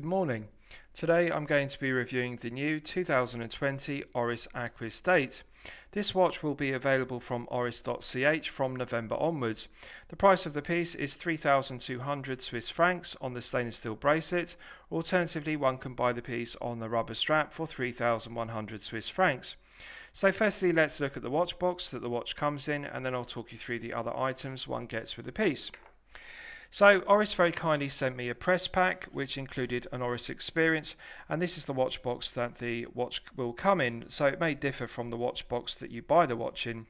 Good morning. Today I'm going to be reviewing the new 2020 Oris Aquis date. This watch will be available from oris.ch from November onwards. The price of the piece is 3,200 Swiss francs on the stainless steel bracelet. Alternatively, one can buy the piece on the rubber strap for 3,100 Swiss francs. So firstly, let's look at the watch box that the watch comes in, and then I'll talk you through the other items one gets with the piece. So Oris very kindly sent me a press pack which included an Oris experience, and this is the watch box that the watch will come in, so it may differ from the watch box that you buy the watch in.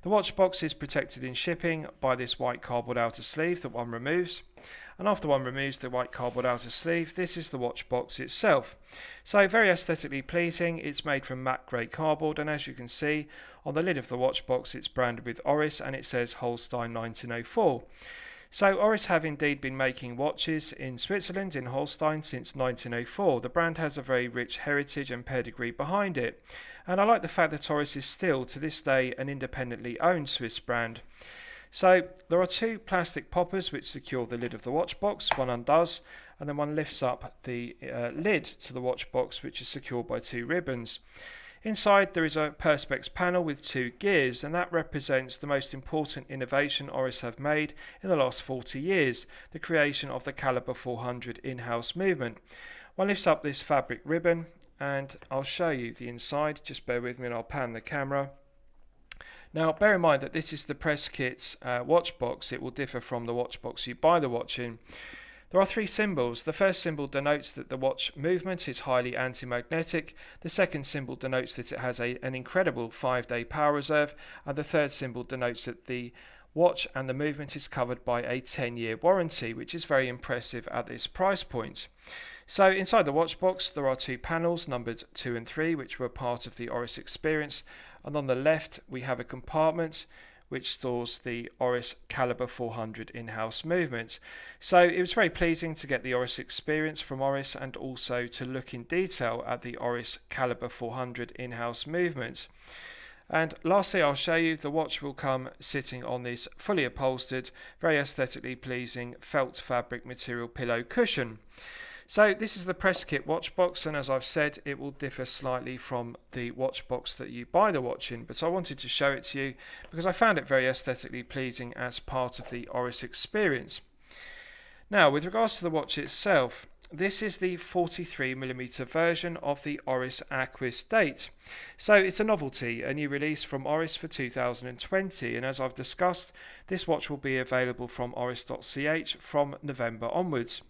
The watch box is protected in shipping by this white cardboard outer sleeve that one removes, and after one removes the white cardboard outer sleeve, this is the watch box itself. So very aesthetically pleasing. It's made from matte grey cardboard, and as you can see on the lid of the watch box it's branded with Oris and it says Holstein 1904. So Oris have indeed been making watches in Switzerland, in Holstein, since 1904. The brand has a very rich heritage and pedigree behind it, and I like the fact that Oris is still to this day an independently owned Swiss brand. So there are two plastic poppers which secure the lid of the watch box. One undoes and then one lifts up the lid to the watch box, which is secured by two ribbons. Inside there is a perspex panel with two gears, and that represents the most important innovation Oris have made in the last 40 years, the creation of the Calibre 400 in-house movement. One lifts up this fabric ribbon and I'll show you the inside. Just bear with me and I'll pan the camera. Now bear in mind that this is the press kit's watch box. It will differ from the watch box you buy the watch in. There are three symbols. The first symbol denotes that the watch movement is highly anti-magnetic. The second symbol denotes that it has an incredible 5-day power reserve. And the third symbol denotes that the watch and the movement is covered by a 10-year warranty, which is very impressive at this price point. So inside the watch box there are two panels numbered 2 and 3, which were part of the Oris experience. And on the left we have a compartment which stores the Oris Calibre 400 in-house movement. So it was very pleasing to get the Oris experience from Oris and also to look in detail at the Oris Calibre 400 in-house movement. And lastly, I'll show you the watch will come sitting on this fully upholstered, very aesthetically pleasing felt fabric material pillow cushion. So this is the press kit watch box, and as I've said, it will differ slightly from the watch box that you buy the watch in, but I wanted to show it to you because I found it very aesthetically pleasing as part of the Oris experience. Now, with regards to the watch itself, this is the 43mm version of the Oris Aquis date. So it's a novelty, a new release from Oris for 2020, and as I've discussed, this watch will be available from oris.ch from November onwards.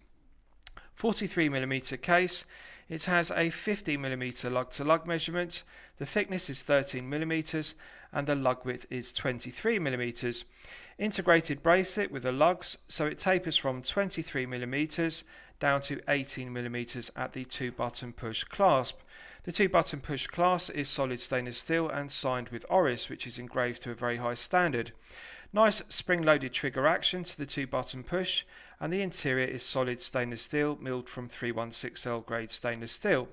43mm case. It has a 50mm lug-to-lug measurement. The thickness is 13mm and the lug width is 23mm. Integrated bracelet with the lugs, so it tapers from 23mm down to 18mm at the 2-button push clasp. The 2-button push clasp is solid stainless steel and signed with Oris, which is engraved to a very high standard. Nice spring-loaded trigger action to the 2-button push, and the interior is solid stainless steel milled from 316L grade stainless steel.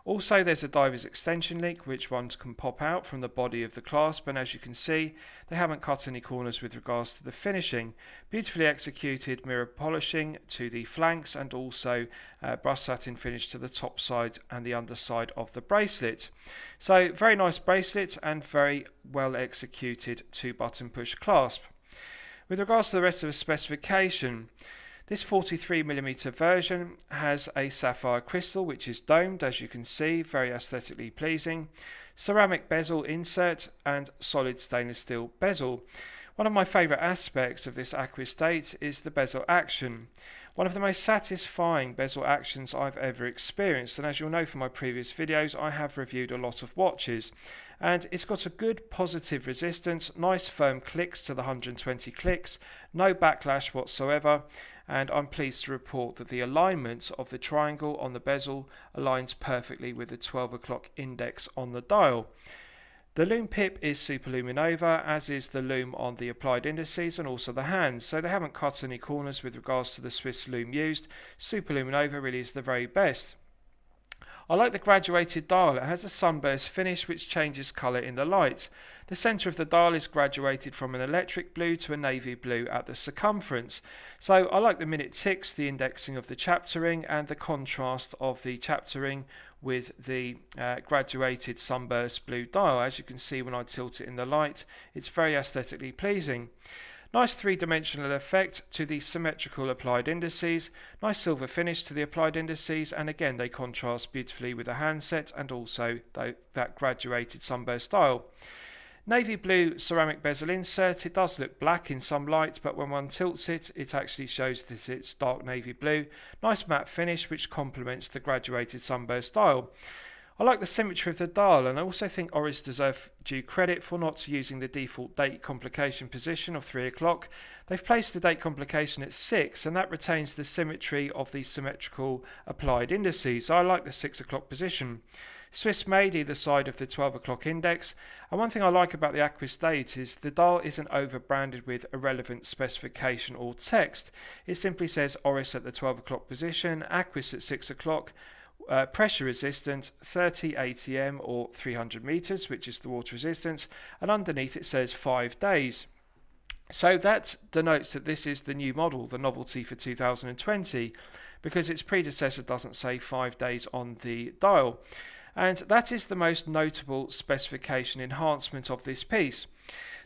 Also there's a diver's extension link which one can pop out from the body of the clasp, and as you can see they haven't cut any corners with regards to the finishing. Beautifully executed mirror polishing to the flanks and also brushed satin finish to the top side and the underside of the bracelet. So very nice bracelet and very well executed 2-button push clasp. With regards to the rest of the specification, this 43mm version has a sapphire crystal which is domed, as you can see, very aesthetically pleasing, ceramic bezel insert and solid stainless steel bezel. One of my favourite aspects of this Aquis date is the Bezel Action. One of the most satisfying bezel actions I've ever experienced, and as you'll know from my previous videos, I have reviewed a lot of watches, and it's got a good positive resistance, nice firm clicks to the 120 clicks, no backlash whatsoever, and I'm pleased to report that the alignment of the triangle on the bezel aligns perfectly with the 12 o'clock index on the dial. The loom pip is superluminova, as is the loom on the applied indices and also the hands, so they haven't cut any corners with regards to the Swiss loom used. Superluminova really is the very best. I like the graduated dial. It has a sunburst finish which changes colour in the light. The centre of the dial is graduated from an electric blue to a navy blue at the circumference. So I like the minute ticks, the indexing of the chapter ring, and the contrast of the chapter ring with the graduated sunburst blue dial. As you can see when I tilt it in the light, it's very aesthetically pleasing. Nice three-dimensional effect to the symmetrical applied indices, nice silver finish to the applied indices, and again they contrast beautifully with the handset and also that graduated sunburst dial. Navy blue ceramic bezel insert. It does look black in some light, but when one tilts it, it actually shows that it's dark navy blue. Nice matte finish which complements the graduated sunburst dial. I like the symmetry of the dial, and I also think Oris deserve due credit for not using the default date complication position of 3 o'clock. They've placed the date complication at 6, and that retains the symmetry of the symmetrical applied indices. I like the 6 o'clock position. Swiss made either side of the 12 o'clock index, and one thing I like about the Aquis date is the dial isn't over branded with irrelevant specification or text. It simply says Oris at the 12 o'clock position, Aquis at 6 o'clock, pressure resistant 30 ATM or 300 meters, which is the water resistance, and underneath it says 5 days. So that denotes that this is the new model, the novelty for 2020, because its predecessor doesn't say 5 days on the dial. And that is the most notable specification enhancement of this piece.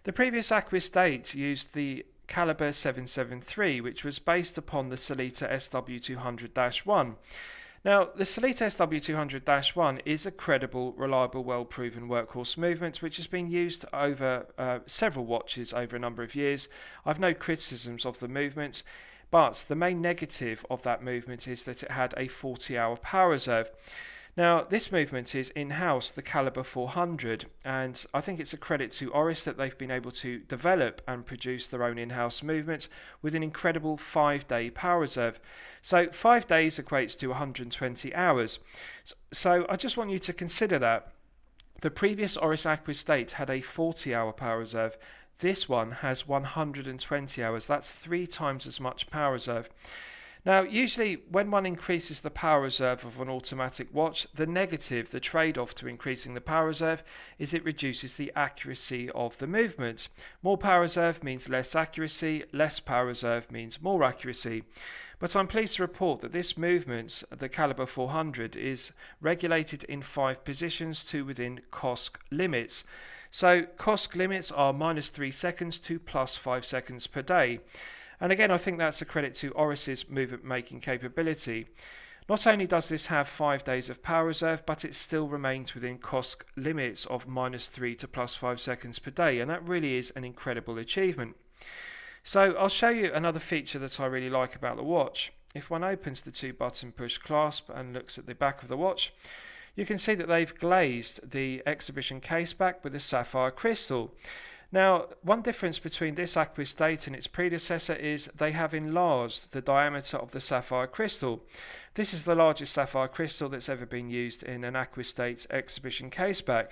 The previous Aquis date used the Calibre 773, which was based upon the Sellita SW200-1. Now, the Sellita SW200-1 is a credible, reliable, well-proven workhorse movement which has been used over several watches over a number of years. I've no criticisms of the movement, but the main negative of that movement is that it had a 40-hour power reserve. Now, this movement is in-house, the Calibre 400, and I think it's a credit to Oris that they've been able to develop and produce their own in-house movement with an incredible 5-day power reserve. So 5 days equates to 120 hours. So I just want you to consider that. The previous Oris Aquis date had a 40-hour power reserve. This one has 120 hours. That's 3 times as much power reserve. Now, usually when one increases the power reserve of an automatic watch, the negative, the trade-off to increasing the power reserve, is it reduces the accuracy of the movement. More power reserve means less accuracy, less power reserve means more accuracy. But I'm pleased to report that this movement, the Calibre 400, is regulated in 5 positions to within COSC limits. So COSC limits are -3 seconds to +5 seconds per day. And again, I think that's a credit to Oris's movement making capability. Not only does this have 5 days of power reserve, but it still remains within COSC limits of -3 to +5 seconds per day, and that really is an incredible achievement. So I'll show you another feature that I really like about the watch. If one opens the 2-button push clasp and looks at the back of the watch, you can see that they've glazed the exhibition case back with a sapphire crystal. Now, one difference between this Aquis date and its predecessor is they have enlarged the diameter of the sapphire crystal. This is the largest sapphire crystal that's ever been used in an Aquis date exhibition caseback.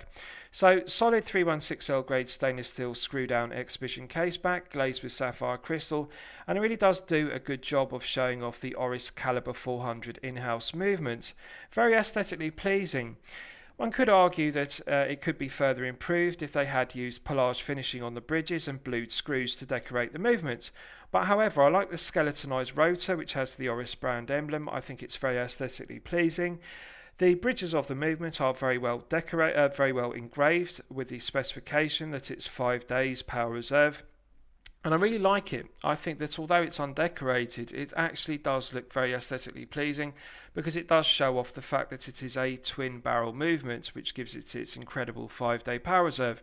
So, solid 316L grade stainless steel screw down exhibition caseback glazed with sapphire crystal, and it really does do a good job of showing off the Oris Calibre 400 in-house movement. Very aesthetically pleasing. One could argue that it could be further improved if they had used pelage finishing on the bridges and blued screws to decorate the movement. But however, I like the skeletonized rotor which has the Oris brand emblem. I think it's very aesthetically pleasing. The bridges of the movement are very well decorated, very well engraved with the specification that it's 5 days power reserve. And I really like it. I think that although it's undecorated, it actually does look very aesthetically pleasing because it does show off the fact that it is a twin barrel movement, which gives it its incredible 5-day power reserve.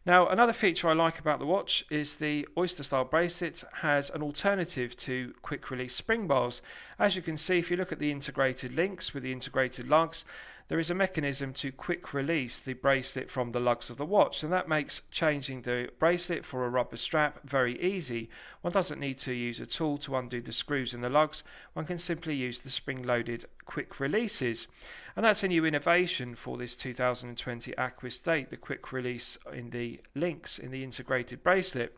Now, another feature I like about the watch is the oyster style bracelet has an alternative to quick release spring bars. As you can see, if you look at the integrated links with the integrated lugs, there is a mechanism to quick release the bracelet from the lugs of the watch, and that makes changing the bracelet for a rubber strap very easy. One doesn't need to use a tool to undo the screws in the lugs. One can simply use the spring-loaded quick releases, and that's a new innovation for this 2020 Aquis date, the quick release in the links in the integrated bracelet.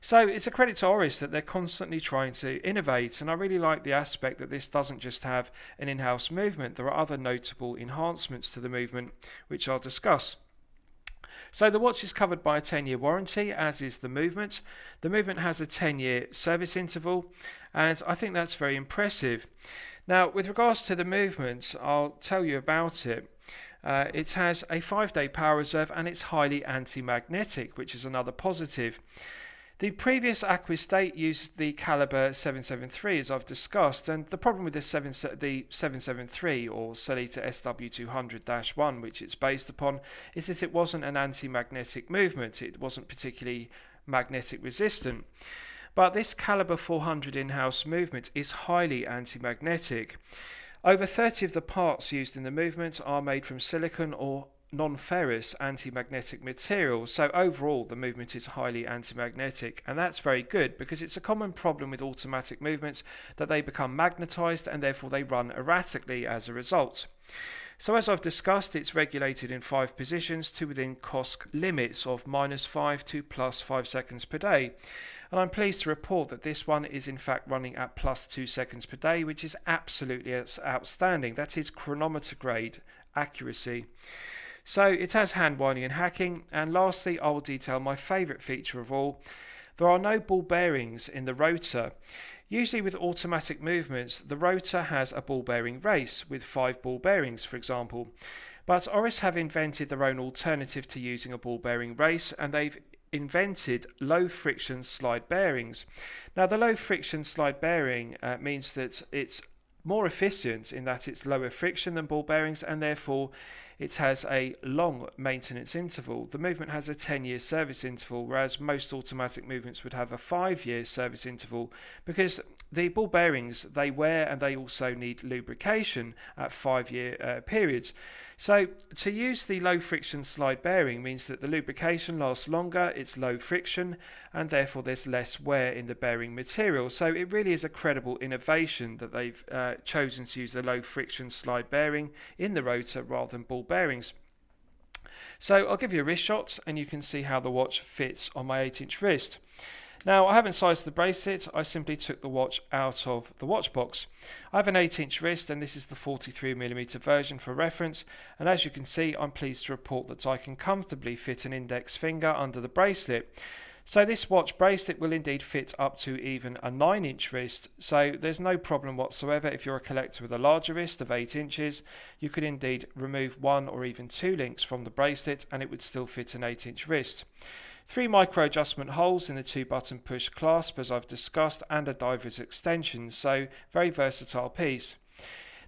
So it's a credit to Oris that they're constantly trying to innovate, and I really like the aspect that this doesn't just have an in-house movement. There are other notable enhancements to the movement which I'll discuss. So the watch is covered by a 10-year warranty, as is the movement. The movement has a 10-year service interval, and I think that's very impressive. Now, with regards to the movement, I'll tell you about it. It has a 5-day power reserve and it's highly anti-magnetic, which is another positive. The previous Aquis date used the Calibre 773, as I've discussed, and the problem with the 773 or Calibre SW200-1, which it's based upon, is that it wasn't an anti-magnetic movement. It wasn't particularly magnetic resistant. But this Calibre 400 in-house movement is highly anti-magnetic. Over 30 of the parts used in the movement are made from silicon or non-ferrous anti-magnetic material, so overall the movement is highly anti-magnetic, and that's very good because it's a common problem with automatic movements that they become magnetized and therefore they run erratically as a result. So as I've discussed, it's regulated in 5 positions to within COSC limits of -5 to +5 seconds per day. And I'm pleased to report that this one is in fact running at +2 seconds per day, which is absolutely outstanding. That is chronometer grade accuracy. So it has hand winding and hacking. And lastly, I will detail my favourite feature of all. There are no ball bearings in the rotor. Usually with automatic movements, the rotor has a ball bearing race with 5 ball bearings, for example. But Oris have invented their own alternative to using a ball bearing race, and they've invented low friction slide bearings. Now the low friction slide bearing means that it's more efficient in that it's lower friction than ball bearings, and therefore it has a long maintenance interval. The movement has a 10-year service interval, whereas most automatic movements would have a 5-year service interval, because the ball bearings, they wear and they also need lubrication at 5-year periods. So to use the low friction slide bearing means that the lubrication lasts longer, it's low friction, and therefore there's less wear in the bearing material. So it really is a credible innovation that they've chosen to use the low friction slide bearing in the rotor rather than ball bearings. So I'll give you a wrist shot and you can see how the watch fits on my 8-inch wrist. Now, I haven't sized the bracelet, I simply took the watch out of the watch box. I have an 8-inch wrist and this is the 43mm version for reference, and as you can see, I'm pleased to report that I can comfortably fit an index finger under the bracelet. So this watch bracelet will indeed fit up to even a 9-inch wrist, so there's no problem whatsoever. If you're a collector with a larger wrist of 8 inches, you could indeed remove 1 or even 2 links from the bracelet and it would still fit an 8-inch wrist. 3 micro adjustment holes in the 2-button push clasp, as I've discussed, and a diver's extension, so very versatile piece.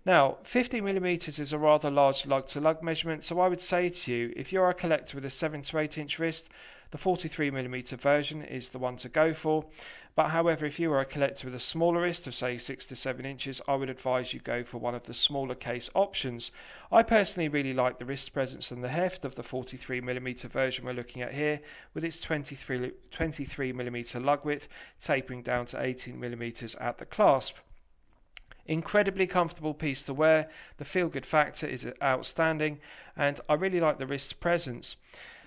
Now, 50mm is a rather large lug-to-lug measurement, so I would say to you, if you're a collector with a 7 to 8-inch wrist, the 43mm version is the one to go for. But however, if you are a collector with a smaller wrist of say 6 to 7 inches, I would advise you go for one of the smaller case options. I personally really like the wrist presence and the heft of the 43mm version we're looking at here, with its 23mm lug width tapering down to 18mm at the clasp. Incredibly comfortable piece to wear, the feel good factor is outstanding, and I really like the wrist presence.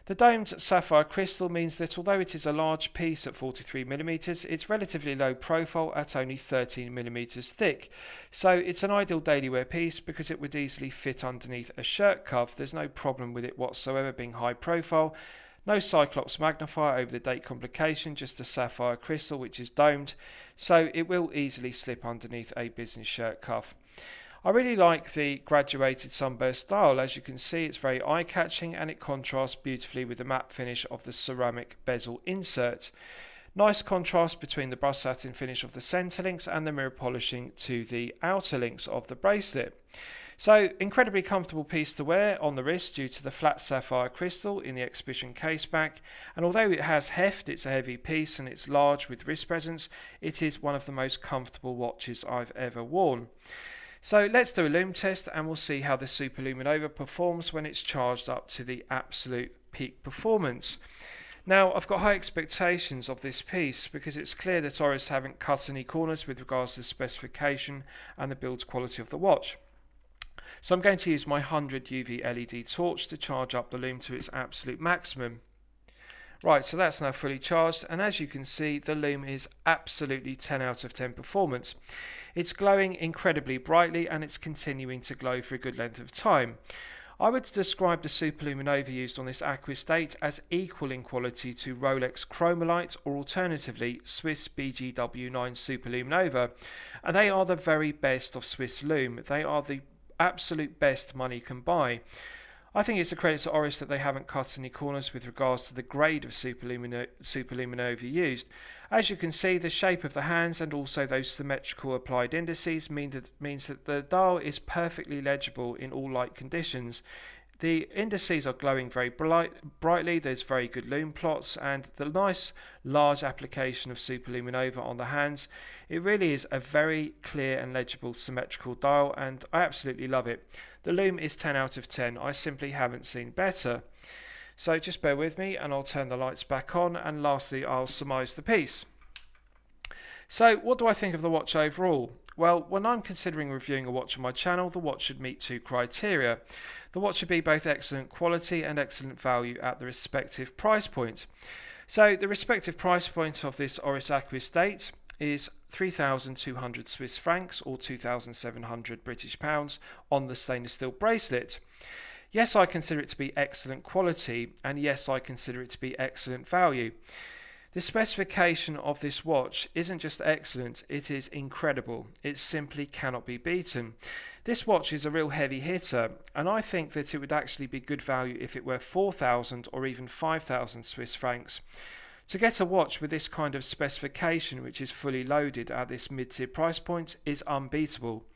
The domed sapphire crystal means that although it is a large piece at 43mm, it's relatively low profile at only 13mm thick. So it's an ideal daily wear piece because it would easily fit underneath a shirt cuff. There's no problem with it whatsoever being high profile. No Cyclops magnifier over the date complication, just a sapphire crystal which is domed, so it will easily slip underneath a business shirt cuff. I really like the graduated sunburst style. As you can see, it's very eye-catching and it contrasts beautifully with the matte finish of the ceramic bezel insert. Nice contrast between the brushed satin finish of the centre links and the mirror polishing to the outer links of the bracelet. So, incredibly comfortable piece to wear on the wrist due to the flat sapphire crystal in the exhibition case back, and although it has heft, it's a heavy piece and it's large with wrist presence, it is one of the most comfortable watches I've ever worn. So let's do a lume test and we'll see how the Super Luminova performs when it's charged up to the absolute peak performance. Now, I've got high expectations of this piece because it's clear that Oris haven't cut any corners with regards to the specification and the build quality of the watch. So I'm going to use my 100 UV LED torch to charge up the lume to its absolute maximum. Right, so that's now fully charged, and as you can see, the lume is absolutely 10 out of 10 performance. It's glowing incredibly brightly, and it's continuing to glow for a good length of time. I would describe the superluminova used on this Aquis date as equal in quality to Rolex Chromolite, or alternatively Swiss BGW9 superluminova, and they are the very best of Swiss lume. They are the absolute best money can buy. I think it's a credit to Oris that they haven't cut any corners with regards to the grade of superluminova used. As you can see, the shape of the hands and also those symmetrical applied indices means that the dial is perfectly legible in all light conditions. The indices are glowing very brightly, there's very good lume plots, and the nice large application of superluminova on the hands. It really is a very clear and legible symmetrical dial, and I absolutely love it. The lume is 10 out of 10, I simply haven't seen better. So just bear with me and I'll turn the lights back on, and lastly I'll surmise the piece. So what do I think of the watch overall? Well, when I'm considering reviewing a watch on my channel, the watch should meet two criteria. The watch should be both excellent quality and excellent value at the respective price point. So the respective price point of this Oris Aquis date is 3,200 Swiss francs or 2,700 British pounds on the stainless steel bracelet. Yes, I consider it to be excellent quality, and yes, I consider it to be excellent value. The specification of this watch isn't just excellent, it is incredible. It simply cannot be beaten. This watch is a real heavy hitter, and I think that it would actually be good value if it were 4,000 or even 5,000 Swiss francs. To get a watch with this kind of specification, which is fully loaded at this mid-tier price point, is unbeatable.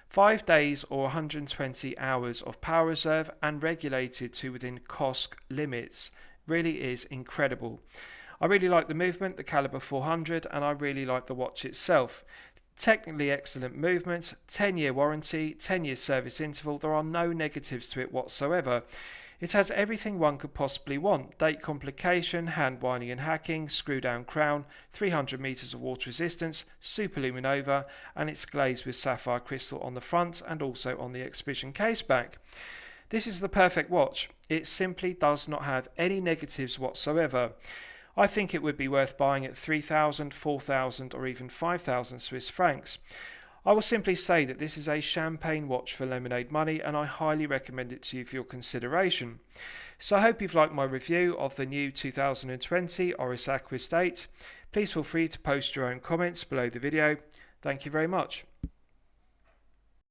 5 days or 120 hours of power reserve and regulated to within COSC limits really is incredible. I really like the movement, the Calibre 400, and I really like the watch itself. Technically excellent movement, 10-year warranty, 10-year service interval. There are no negatives to it whatsoever. It has everything one could possibly want: date complication, hand winding and hacking, screw down crown, 300 meters of water resistance, superluminova, and it's glazed with sapphire crystal on the front and also on the exhibition case back. This is the perfect watch. It simply does not have any negatives whatsoever. I think it would be worth buying at 3,000, 4,000 or even 5,000 Swiss francs. I will simply say that this is a champagne watch for lemonade money, and I highly recommend it to you for your consideration. So I hope you've liked my review of the new 2020 Oris Aquis date. Please feel free to post your own comments below the video. Thank you very much.